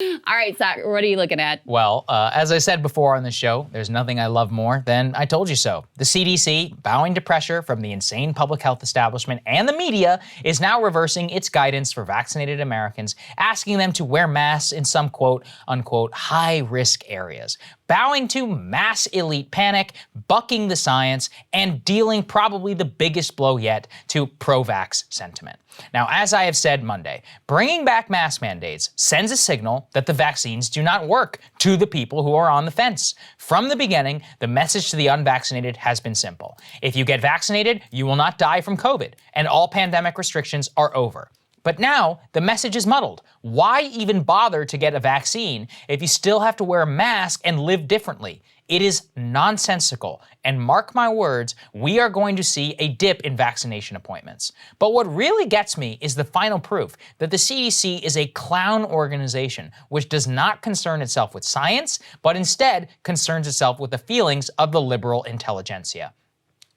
All right, Saagar, what are you looking at? Well, as I said before on the show, there's nothing I love more than I told you so. The CDC, bowing to pressure from the insane public health establishment and the media, is now reversing its guidance for vaccinated Americans, asking them to wear masks in some quote unquote high-risk areas, bowing to mass elite panic, bucking the science, and dealing probably the biggest blow yet to pro-vax sentiment. Now, as I have said Monday, bringing back mask mandates sends a signal that the vaccines do not work to the people who are on the fence. From the beginning, the message to the unvaccinated has been simple. If you get vaccinated, you will not die from COVID, and all pandemic restrictions are over. But now, the message is muddled. Why even bother to get a vaccine if you still have to wear a mask and live differently? It is nonsensical, and mark my words, we are going to see a dip in vaccination appointments. But what really gets me is the final proof that the CDC is a clown organization which does not concern itself with science, but instead concerns itself with the feelings of the liberal intelligentsia.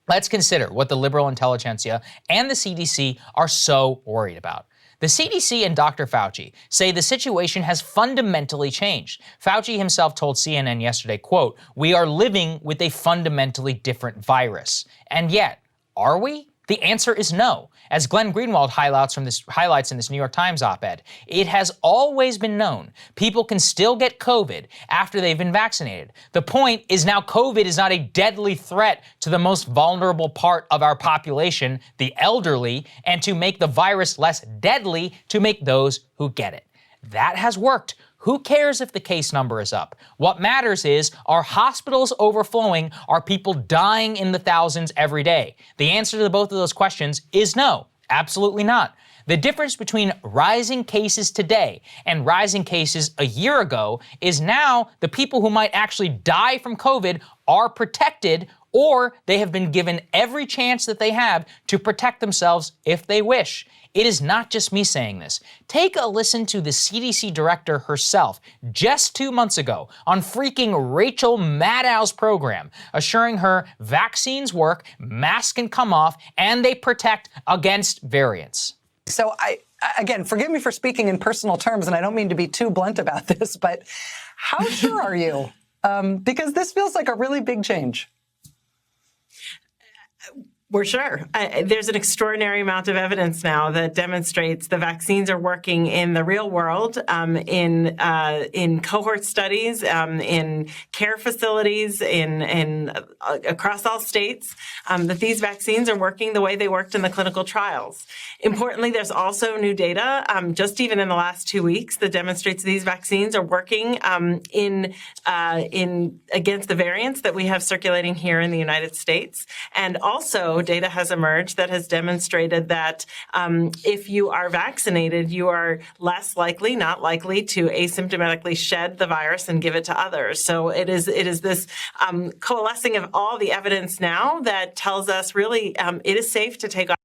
Let's consider what the liberal intelligentsia and the CDC are so worried about. The CDC and Dr. Fauci say the situation has fundamentally changed. Fauci himself told CNN yesterday, quote, "We are living with a fundamentally different virus." And yet, are we? The answer is no. As Glenn Greenwald highlights in this New York Times op-ed, it has always been known people can still get COVID after they've been vaccinated. The point is now COVID is not a deadly threat to the most vulnerable part of our population, the elderly, and to make the virus less deadly to make those who get it. That has worked. Who cares if the case number is up? What matters is, are hospitals overflowing? Are people dying in the thousands every day? The answer to both of those questions is no, absolutely not. The difference between rising cases today and rising cases a year ago is now the people who might actually die from COVID are protected, or they have been given every chance that they have to protect themselves if they wish. It is not just me saying this. Take a listen to the CDC director herself just 2 months ago on freaking Rachel Maddow's program, assuring her vaccines work, masks can come off, and they protect against variants. So again, forgive me for speaking in personal terms, and I don't mean to be too blunt about this, but how sure are you? Because this feels like a really big change. We're sure. There's an extraordinary amount of evidence now that demonstrates the vaccines are working in the real world, in cohort studies, in care facilities, in across all states, that these vaccines are working the way they worked in the clinical trials. Importantly, there's also new data, just even in the last 2 weeks, that demonstrates these vaccines are working in against the variants that we have circulating here in the United States, and also data has emerged that has demonstrated that if you are vaccinated, you are less likely, not likely, to asymptomatically shed the virus and give it to others. So it is this coalescing of all the evidence now that tells us really it is safe to take off.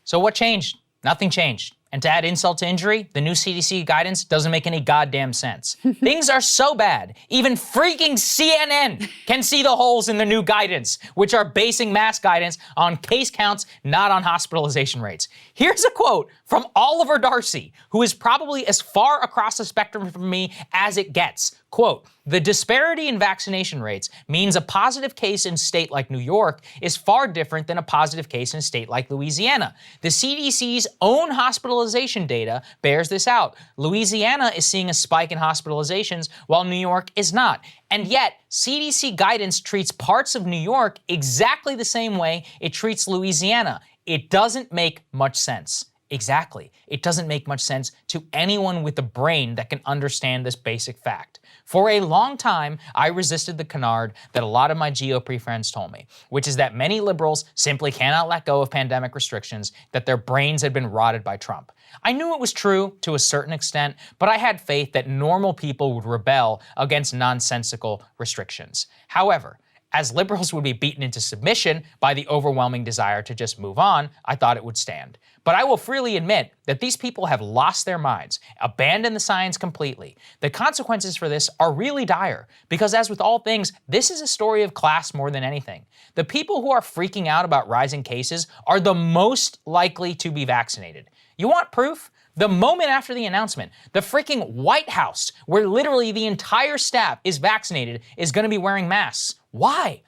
So what changed? Nothing changed. And to add insult to injury, the new CDC guidance doesn't make any goddamn sense. Things are so bad, even freaking CNN can see the holes in the new guidance, which are basing mask guidance on case counts, not on hospitalization rates. Here's a quote from Oliver Darcy, who is probably as far across the spectrum from me as it gets. Quote, "The disparity in vaccination rates means a positive case in a state like New York is far different than a positive case in a state like Louisiana. The CDC's own hospitalization data bears this out. Louisiana is seeing a spike in hospitalizations while New York is not. And yet, CDC guidance treats parts of New York exactly the same way it treats Louisiana. It doesn't make much sense." Exactly. It doesn't make much sense to anyone with a brain that can understand this basic fact. For a long time, I resisted the canard that a lot of my GOP friends told me, which is that many liberals simply cannot let go of pandemic restrictions, that their brains had been rotted by Trump. I knew it was true to a certain extent, but I had faith that normal people would rebel against nonsensical restrictions. However, as liberals would be beaten into submission by the overwhelming desire to just move on, I thought it would stand. But I will freely admit that these people have lost their minds, abandoned the science completely. The consequences for this are really dire, because as with all things, this is a story of class more than anything. The people who are freaking out about rising cases are the most likely to be vaccinated. You want proof? The moment after the announcement, the freaking White House, where literally the entire staff is vaccinated, is going to be wearing masks. Why?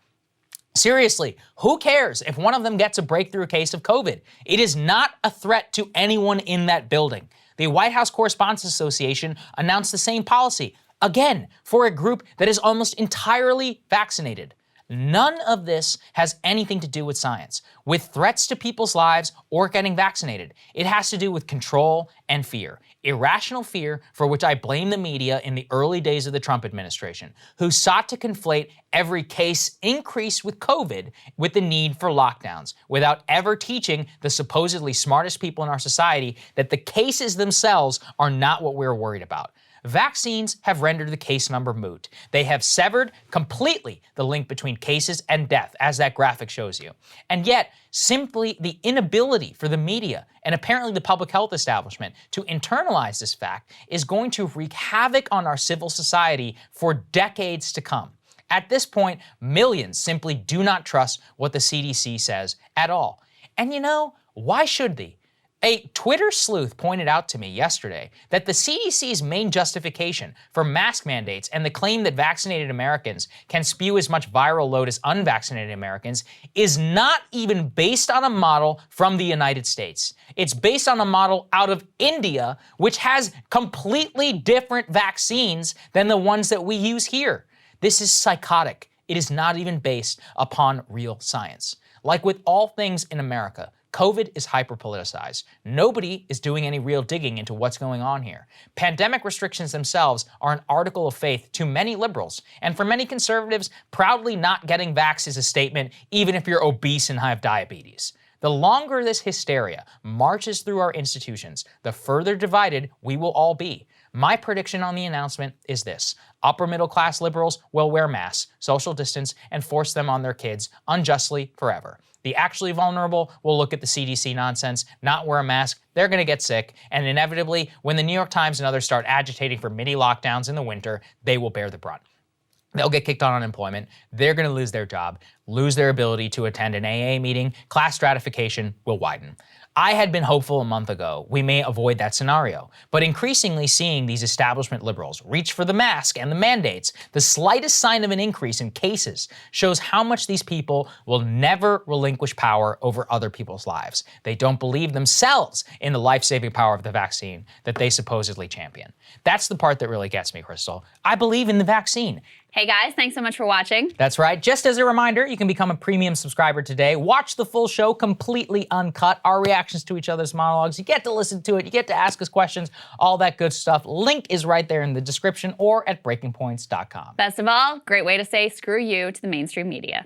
Seriously, who cares if one of them gets a breakthrough case of COVID? It is not a threat to anyone in that building. The White House Correspondents Association announced the same policy, again, for a group that is almost entirely vaccinated. None of this has anything to do with science, with threats to people's lives or getting vaccinated. It has to do with control and fear. Irrational fear for which I blame the media in the early days of the Trump administration, who sought to conflate every case increase with COVID with the need for lockdowns, without ever teaching the supposedly smartest people in our society that the cases themselves are not what we're worried about. Vaccines have rendered the case number moot. They have severed completely the link between cases and death, as that graphic shows you. And yet, simply the inability for the media and apparently the public health establishment to internalize this fact is going to wreak havoc on our civil society for decades to come. At this point, millions simply do not trust what the CDC says at all. And you know, why should they? A Twitter sleuth pointed out to me yesterday that the CDC's main justification for mask mandates and the claim that vaccinated Americans can spew as much viral load as unvaccinated Americans is not even based on a model from the United States. It's based on a model out of India, which has completely different vaccines than the ones that we use here. This is psychotic. It is not even based upon real science. Like with all things in America, COVID is hyper-politicized. Nobody is doing any real digging into what's going on here. Pandemic restrictions themselves are an article of faith to many liberals, and for many conservatives, proudly not getting vaxxed is a statement even if you're obese and have diabetes. The longer this hysteria marches through our institutions, the further divided we will all be. My prediction on the announcement is this: upper middle class liberals will wear masks, social distance, and force them on their kids unjustly forever. The actually vulnerable will look at the CDC nonsense, not wear a mask, they're going to get sick, and inevitably, when the New York Times and others start agitating for mini lockdowns in the winter, they will bear the brunt. They'll get kicked on unemployment, they're going to lose their job, lose their ability to attend an AA meeting, class stratification will widen. I had been hopeful a month ago we may avoid that scenario, but increasingly seeing these establishment liberals reach for the mask and the mandates, the slightest sign of an increase in cases shows how much these people will never relinquish power over other people's lives. They don't believe themselves in the life-saving power of the vaccine that they supposedly champion. That's the part that really gets me, Crystal. I believe in the vaccine. Hey guys, thanks so much for watching. That's right. Just as a reminder, you can become a premium subscriber today. Watch the full show completely uncut, our reactions to each other's monologues. You get to listen to it, you get to ask us questions, all that good stuff. Link is right there in the description or at breakingpoints.com. Best of all, great way to say screw you to the mainstream media.